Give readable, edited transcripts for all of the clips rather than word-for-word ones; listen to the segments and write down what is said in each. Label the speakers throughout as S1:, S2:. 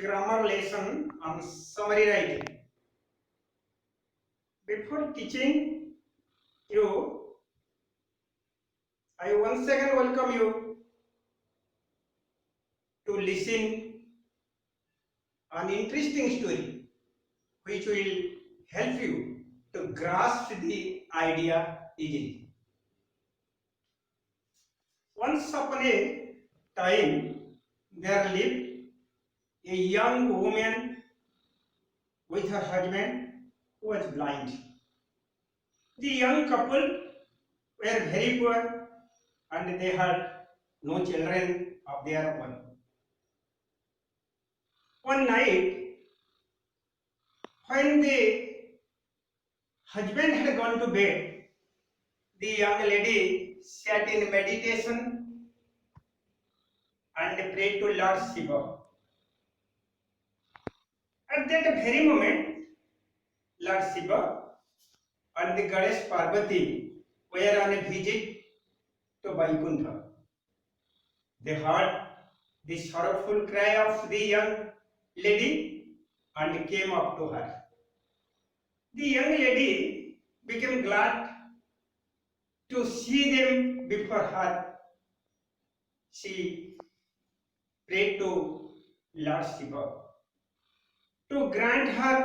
S1: grammar lesson on summary writing. Before teaching you, I once again welcome you to listen an interesting story which will help you to grasp the idea easily. Once upon a time, there lived a young woman with her husband who was blind. The young couple were very poor and they had no children of their own. One night, when the husband had gone to bed, the young lady sat in meditation and prayed to Lord Shiva. At that very moment, Lord Shiva and the goddess Parvati were on a visit to Vaikuntha. They heard the sorrowful cry of the young lady and came up to her. The young lady became glad to see them before her. She prayed to Lord Shiva to grant her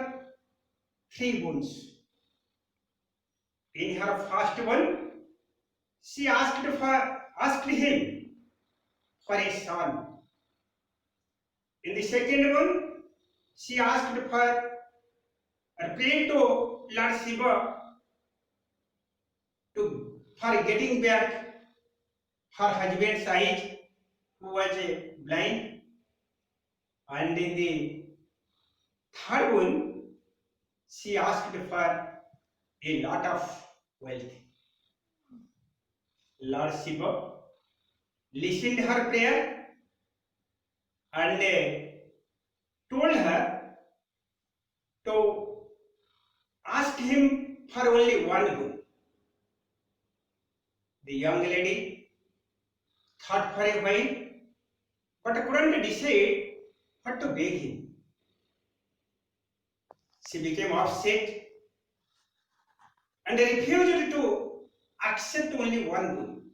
S1: 3 boons. In her first one, she asked him for a son. In the second one, she asked prayed to Lord Shiva for getting back her husband's eyes, who was blind. And in the third one, she asked for a lot of wealth. Lord Shiva listened to her prayer and told her to ask him for only one boon. The young lady thought for a while but couldn't decide what to beg him. She became upset and refused to accept only one boon.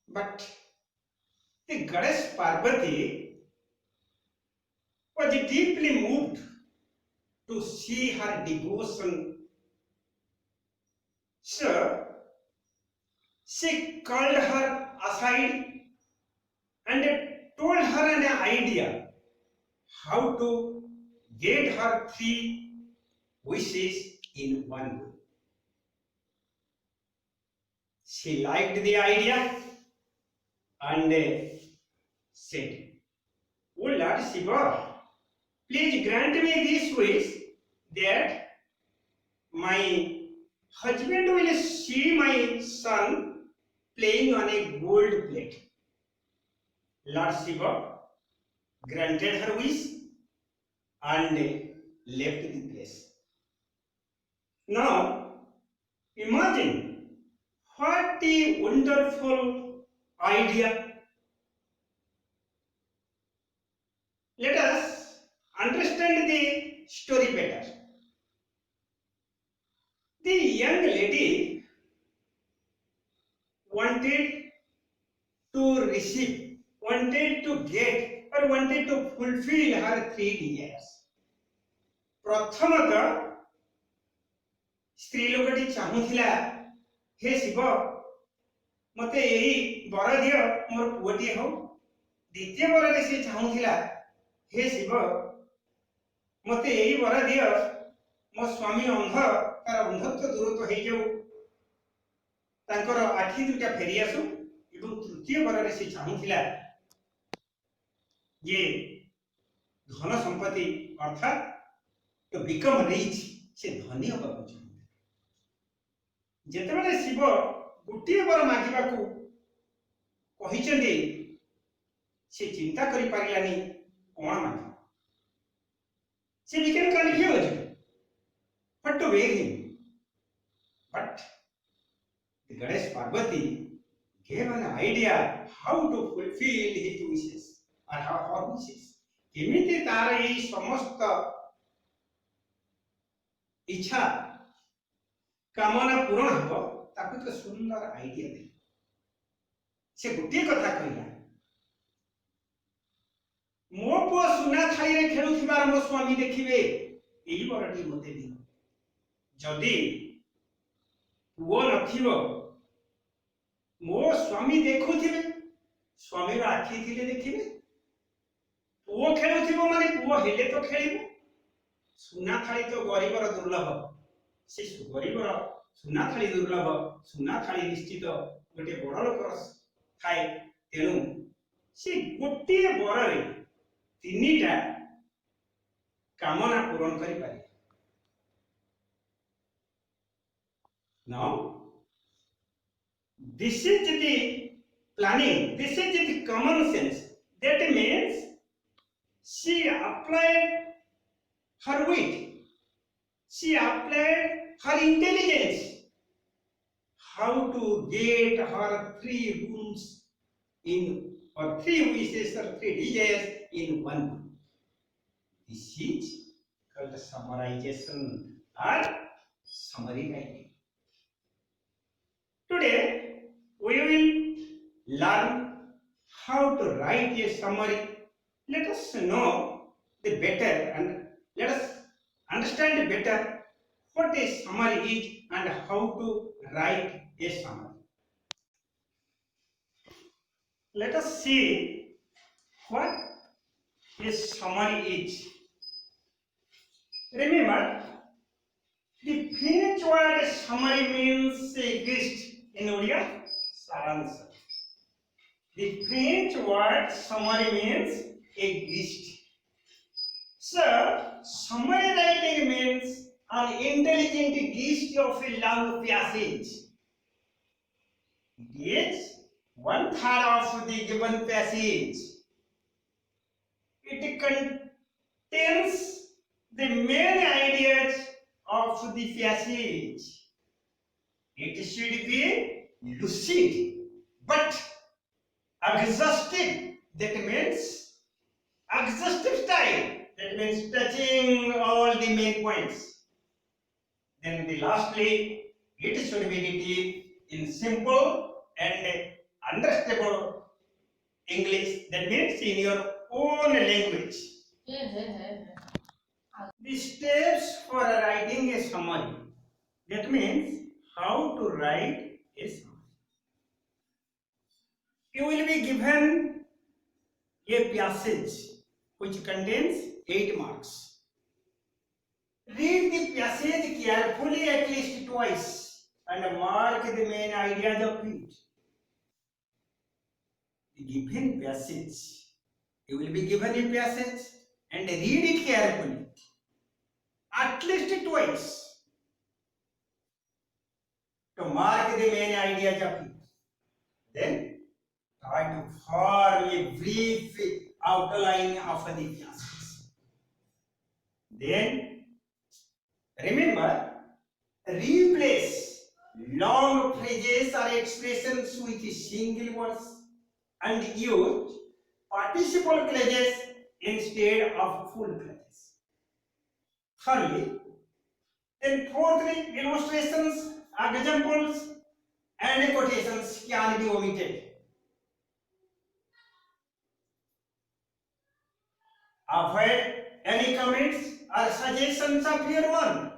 S1: But the goddess Parvati was deeply moved to see her devotion. So she called her aside and told her an idea how to get her 3 wishes in one boon. She liked the idea and said, "Oh Lord Shiva, please grant me this wish that my husband will see my son playing on a gold plate." Lord Shiva granted her wish and left the place. Now, imagine what a wonderful idea. Let us understand the story better. The young lady wanted to receive, wanted to get, or wanted to fulfill her 3 desires. ପ୍ରଥମତଃ ସ୍ତ୍ରୀ ଲୋକଟି ଚାହୁଁଥିଲା, ହେ ଶିବ, ମତେ ଏହି ବର ଦିଅ, ମୋର ପୁଅଟିଏ ହଉ। ଦ୍ୱିତୀୟ ବରରେ ସେ ଚାହୁଁଥିଲା, ହେ ଶିବ, ମତେ ଏହି ବର ଦିଅ, ମୋ ସ୍ୱାମୀ ଅନ୍ଧ, ତାର ଅନ୍ଧତ୍ୱ ଦୂର ହେଇଯାଉ, ତାଙ୍କର ଆଖି ଦୁଇଟା ଫେରି ଆସୁ। ଏବଂ ତୃତୀୟ ବରରେ ସେ ଚାହୁଁଥିଲା ଯେ ଧନ ସମ୍ପତ୍ତି ଅର୍ଥାତ୍ to become rich, ସେ ଧନୀ ହେବାକୁ ଚାହୁଁଥିଲା। ଯେତେବେଳେ ଶିବ ଗୋଟିଏ ବର ମାଗିବାକୁ କହିଛନ୍ତି, ସେ ଚିନ୍ତା କରିପାରିଲାନି କଣ ମାଗିବ। She became confused what to beg him. But the goddess Parvati gave an idea how to fulfill his wishes. or her wishes କେମିତି ତାର ଏଇ ସମସ୍ତ ଇଚ୍ଛା କାମନା ପୂରଣ ହେବ ତାକୁ ଏକ ସୁନ୍ଦର ଆଇଡିଆ ଦେଲେ ସେ ଗୋଟିଏ କଥା କହିଲା ମୋ ପୁଅ ସୁନା ଥାଳିରେ ଖେଳୁଥିବାର ମୋ ସ୍ୱାମୀ ଦେଖିବେ ଏଇ ବରଟି ମୋତେ ଦିଅ ଯଦି ପୁଅ ନଥିବ ମୋ ସ୍ୱାମୀ ଦେଖୁଥିବେ ସ୍ୱାମୀର ଆଖି ଥିଲେ ଦେଖିବେ ପୁଅ ଖେଳୁଥିବ ମାନେ ପୁଅ ହେଲେ ତ ଖେଳିବ ସୁନା ଥାଳି ତ ଗରିବର ଦୁର୍ଲଭ ସେ ଗରିବର ସୁନା ଥାଳି ଦୁର୍ଲଭ ସୁନା ଥାଳି ନିଶ୍ଚିତ ଗୋଟେ ବଡ଼ ଲୋକର ଥାଏ ତେଣୁ ସେ ଗୋଟିଏ ବରରେ ତିନିଟା କାମନା ପୂରଣ କରିପାରେ Now, this is the planning, this is the common sense. That means she applied her wit, she applied her intelligence, how to get her three rooms in, or three wishes or three desires in one room. This is called summarization or summary writing. Today we will learn how to write a summary. Let us know the better and let us understand better what a summary is and how to write a summary. Let us see what a summary is. Remember, the French word summary means a gist in Odia, saransh. The French word summary means a gist. So, summary writing means an intelligent gist of a long passage. It is 1/3 of the given passage. It contains the main ideas of the passage. It should be lucid but exhaustive. That means exhaustive style. That means touching all the main points. Then lastly, it should be written in simple and understandable English. That means in your own language. The steps for writing a summary. That means how to write a summary. You will be given a passage which contains 8 marks. Read the passage carefully at least twice and mark the main ideas of it. The given passage. You will be given a passage and read it carefully at least twice to mark the main ideas of it. Then try to form a brief outline of the passage. Then remember, replace long phrases or expressions with single words and use participle clauses instead of full clauses. Thirdly, then fourthly, illustrations, examples and quotations can be omitted. Avoid any comments or suggestions of your own.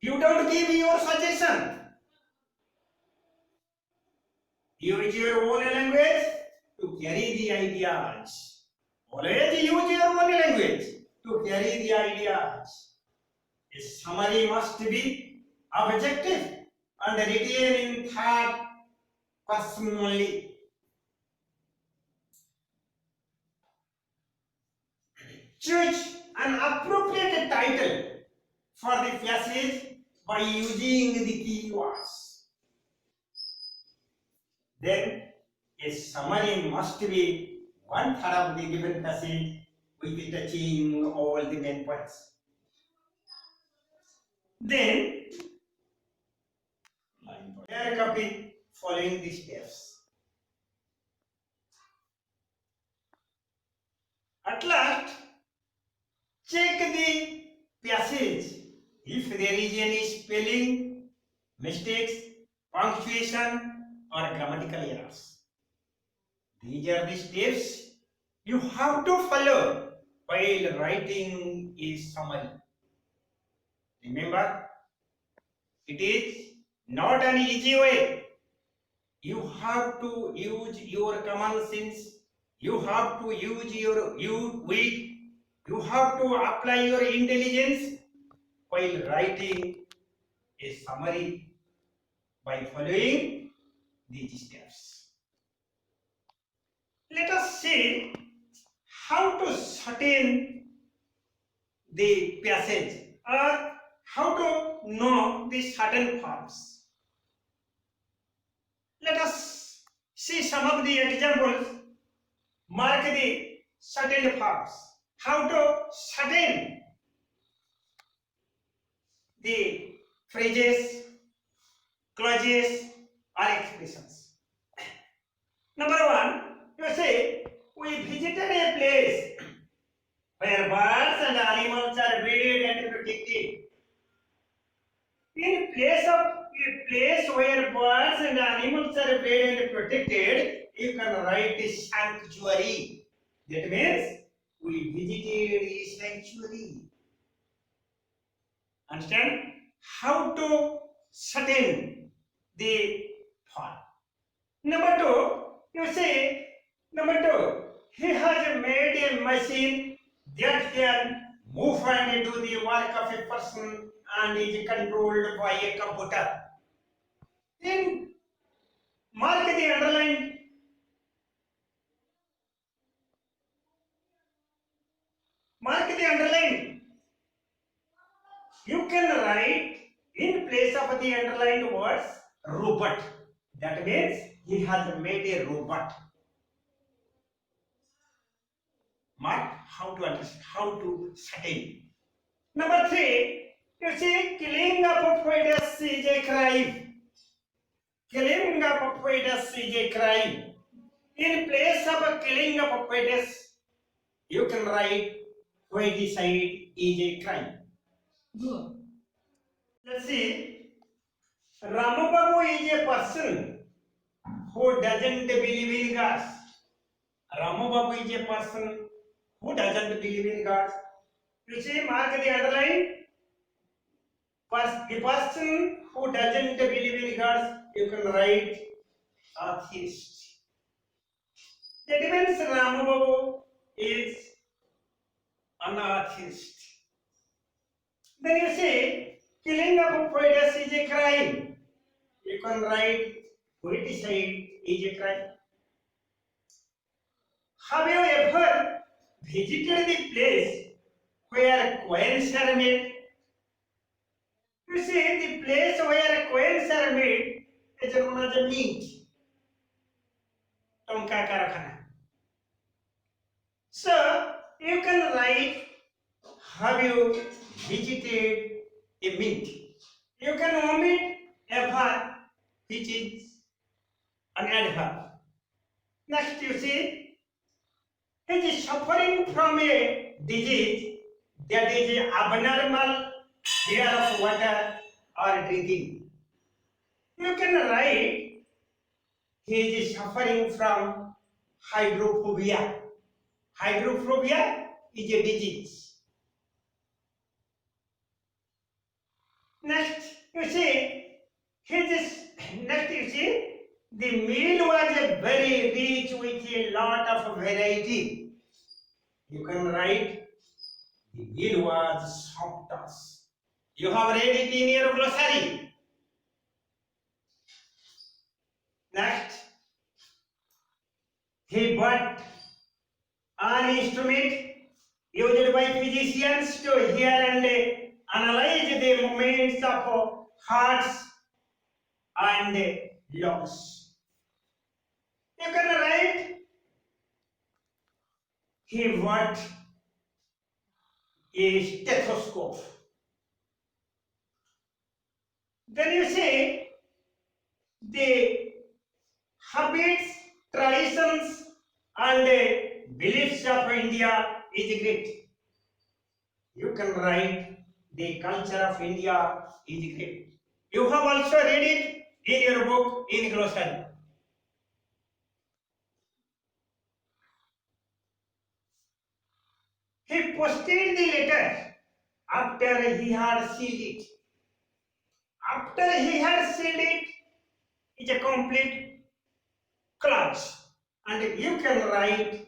S1: You don't give your suggestion. Use your own language to carry the ideas. Always use your own language to carry the ideas. A summary must be objective and written in third person only. Choose an appropriate title for the passage by using the keywords. Then a summary must be 1/3 of the given passage with touching all the main points. Then clear copy following the steps. if there is any spelling mistakes, punctuation or grammatical errors. These are the steps you have to follow while writing a summary. Remember, it is not an easy way. You have to use your common sense. You have to use your wit. You have to apply your intelligence while writing a summary by following these steps. Let us see how to shorten the passage or how to know the certain forms. Let us see some of the examples. Mark the certain forms. How to shorten the phrases, clauses or expressions. Number one, you say, we visited a place where birds and animals are bred and protected. In place of a place where birds and animals are bred and protected, you can write a sanctuary. That means we visited a sanctuary. Understand? How to shorten the form. Number two, you say, number two, he has made a machine that can move and do the work of a person and is controlled by a computer. Then mark the underline. Mark the underline. You can write in place of the underlined words robot. That means he has made a robot. Mark how to understand, how to settle. Number three, you see, killing of fetus is a crime. Killing of fetus is a crime. In place of a killing of a fetus, you can write feticide is a crime. Good. Let's see. Ramababu is a person who doesn't believe in God. Ramababu is a person who doesn't believe in God. You see, mark the underline. The person who doesn't believe in God, you can write atheist. That means Ramababu is an atheist. Then you say, killing of fetus is a crime. You can write feticide is a crime. Have you ever visited the place where coins are made? You see, the place where coins are made is known as a mint. Tonka Karakhana. So, you can write, have you visited a mint? You can omit a verb which is an adverb. Next, you see, he is suffering from a disease that is abnormal fear of water or drinking. You can write, he is suffering from hydrophobia. Hydrophobia is a disease. Next, you see, the meal was very rich with a lot of variety. You can write, the meal was sumptuous. You have read it in your glossary. Next, he bought an instrument used by physicians to hear and analyze the movements of hearts and lungs. You can write, he bought a stethoscope. Then you say, the habits, traditions and beliefs of India is great. You can write, the culture of India is great. You have also read it in your book in glossary. He posted the letter after he had sealed it. After he had sealed it, it's a complete clause, and you can write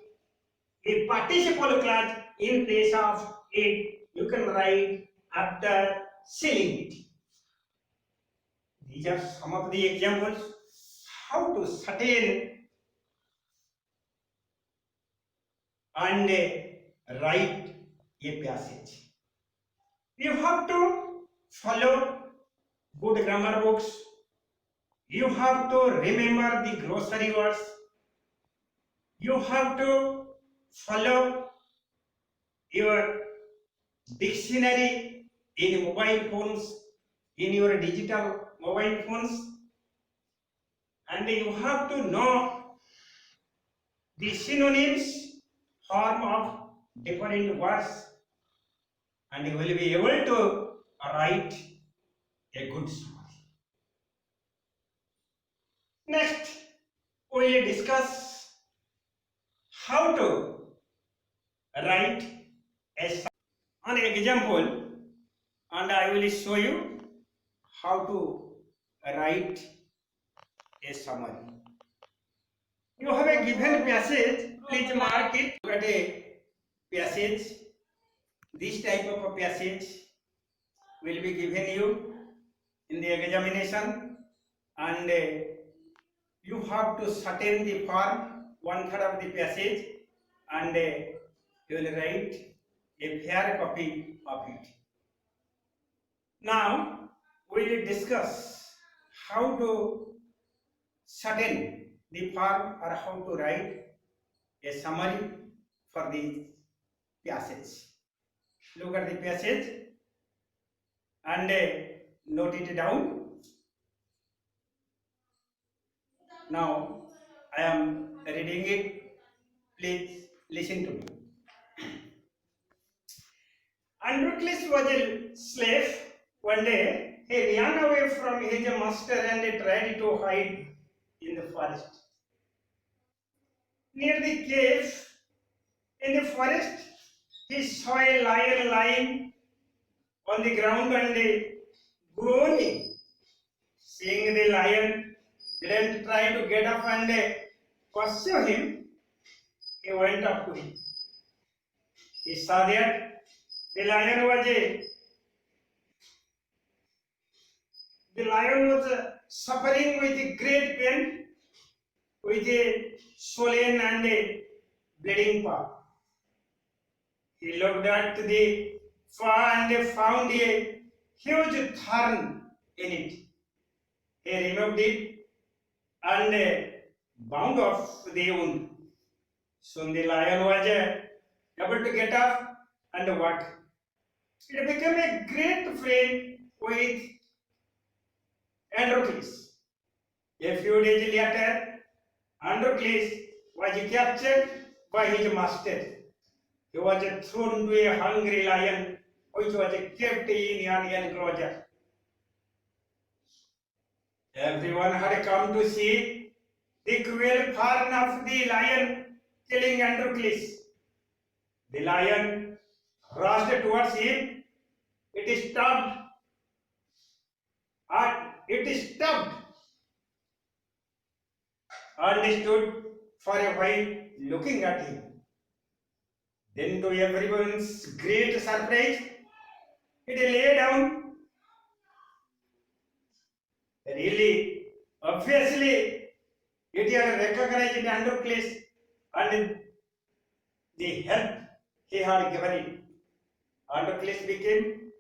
S1: a participle clause in place of it. You can write after sealing it. These are some of the examples how to certain and write a passage. You have to follow good grammar books. You have to remember the glossary words. You have to follow your dictionary in mobile phones, in your digital mobile phones, and you have to know the synonyms form of different words, and you will be able to write a good story. Next, we will discuss how to write an example, and I will show you how to write a summary. You have a given passage, please mark it. Look at a passage. This type of a passage will be given you in the examination, and you have to certain the form, 1/3 of the passage, and you will write a fair copy of it. Now we will discuss how to certain the form or how to write a summary for the passage. Look at the passage and note it down. Now I am reading it. Please listen to me. Androcles was a slave. One day he ran away from his master and tried to hide in the forest. Near the cave in the forest, he saw a lion lying on the ground and groaning. Seeing the lion didn't try to get up and pursue him, he went up to him. He saw that the lion was suffering with great pain, with a swollen and a bleeding paw. He looked at the paw and found a huge thorn in it. He removed it and bound off the wound. Soon the lion was able to get up and walk. It became a great friend with Androcles. A few days later, Androcles was captured by his master. He was thrown to a hungry lion which was kept in an enclosure. Everyone had come to see the cruel fun of the lion killing Androcles. The lion rushed towards him. It stopped and stood for a while looking at him. Then, to everyone's great surprise, it lay down. Really, obviously, it had recognized Androcles and the help he had given it. Androcles became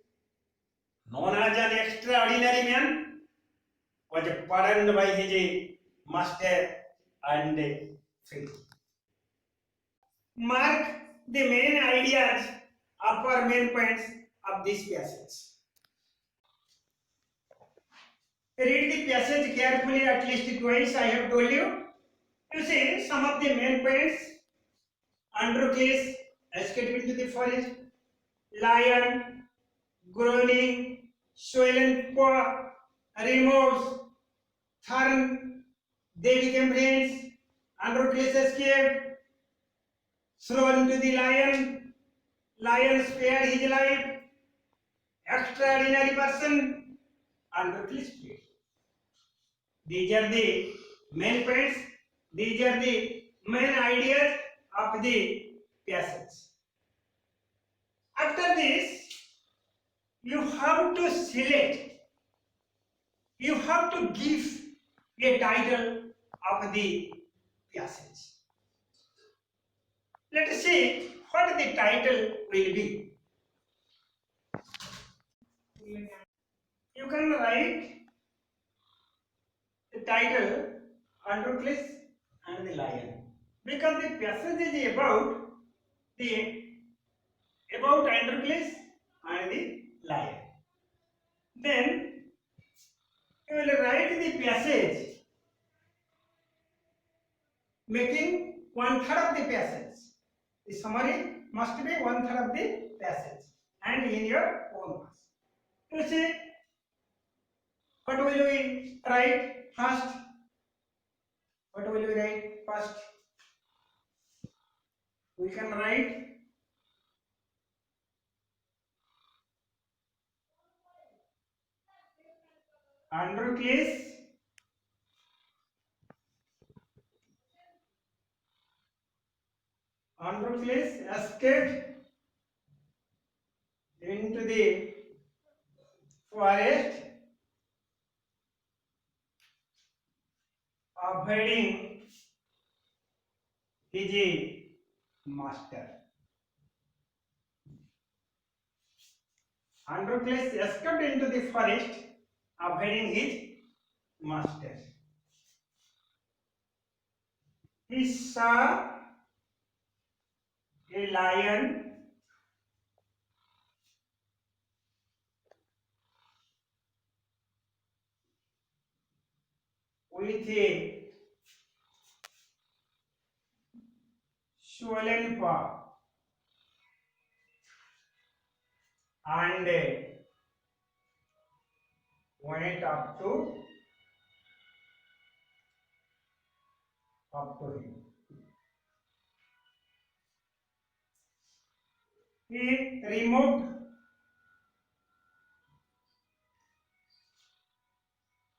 S1: known as an extraordinary man, was pardoned by his master and free. Mark the main ideas or main points of this passage. Read the passage carefully at least twice, I have told you. You see some of the main points. Androcles escaped into the forest. Lion groaning, swollen paw, remorse, thorn. They became friends. Androcles escaped, thrown to the lion. Lion spared his life. Extraordinary person. Androcles fled. These are the main points. These are the main ideas of the passage. After this, you have to select, you have to give a title of the passage. Let us see what the title will be. You can write the title Androcles and the lion, because the passage is about Androcles and the lion. Then you will write the passage making 1/3 of the passage. The summary must be 1/3 of the passage and in your own words. You see, what will we write first? What will we write first? We can write Androcles escaped into the forest, avoiding his master. Androcles escaped into the forest, avoiding his master. He saw a lion with a swollen paw and went up to him. He removed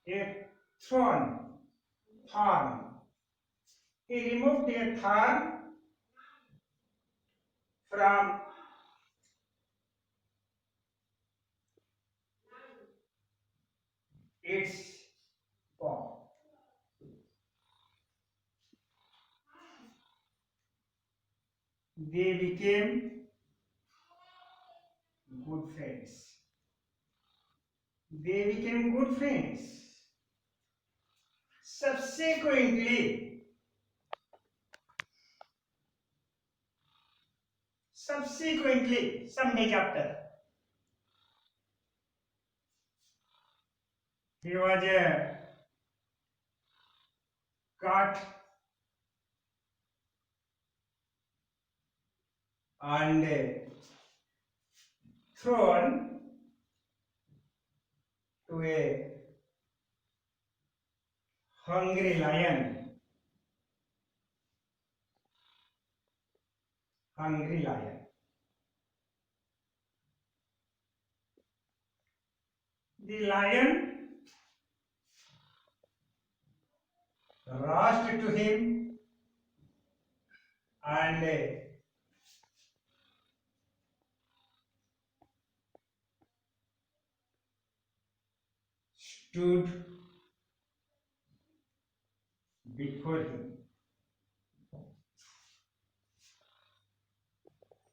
S1: a thorn. He removed a thorn from its paw. They became good friends. They became good friends. Subsequently, some days after, he was caught and thrown to a hungry lion. Hungry lion. The lion rushed to him and stood before him.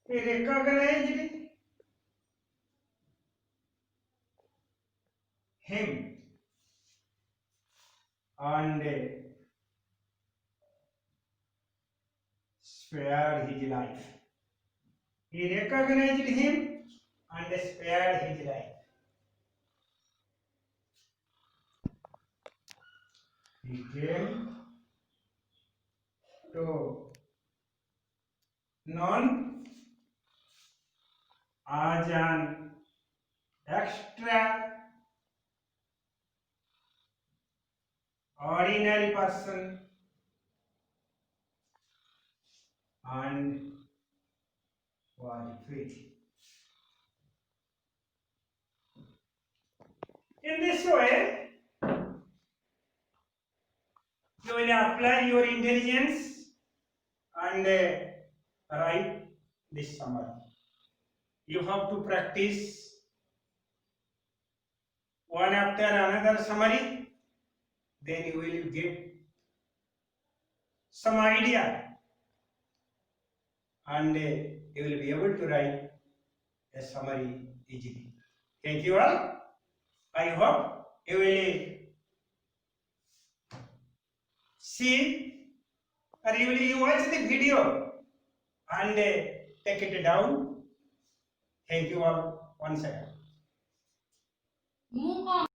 S1: He recognized him and spared his life. He recognized him and spared his life. He came to known as an extra ordinary person and qualified. In this way, you will apply your intelligence and write this summary. You have to practice one after another summary, then you will get some idea and you will be able to write a summary easily. Thank you all. I hope you will see or you will watch the video and take it down. Thank you all once again.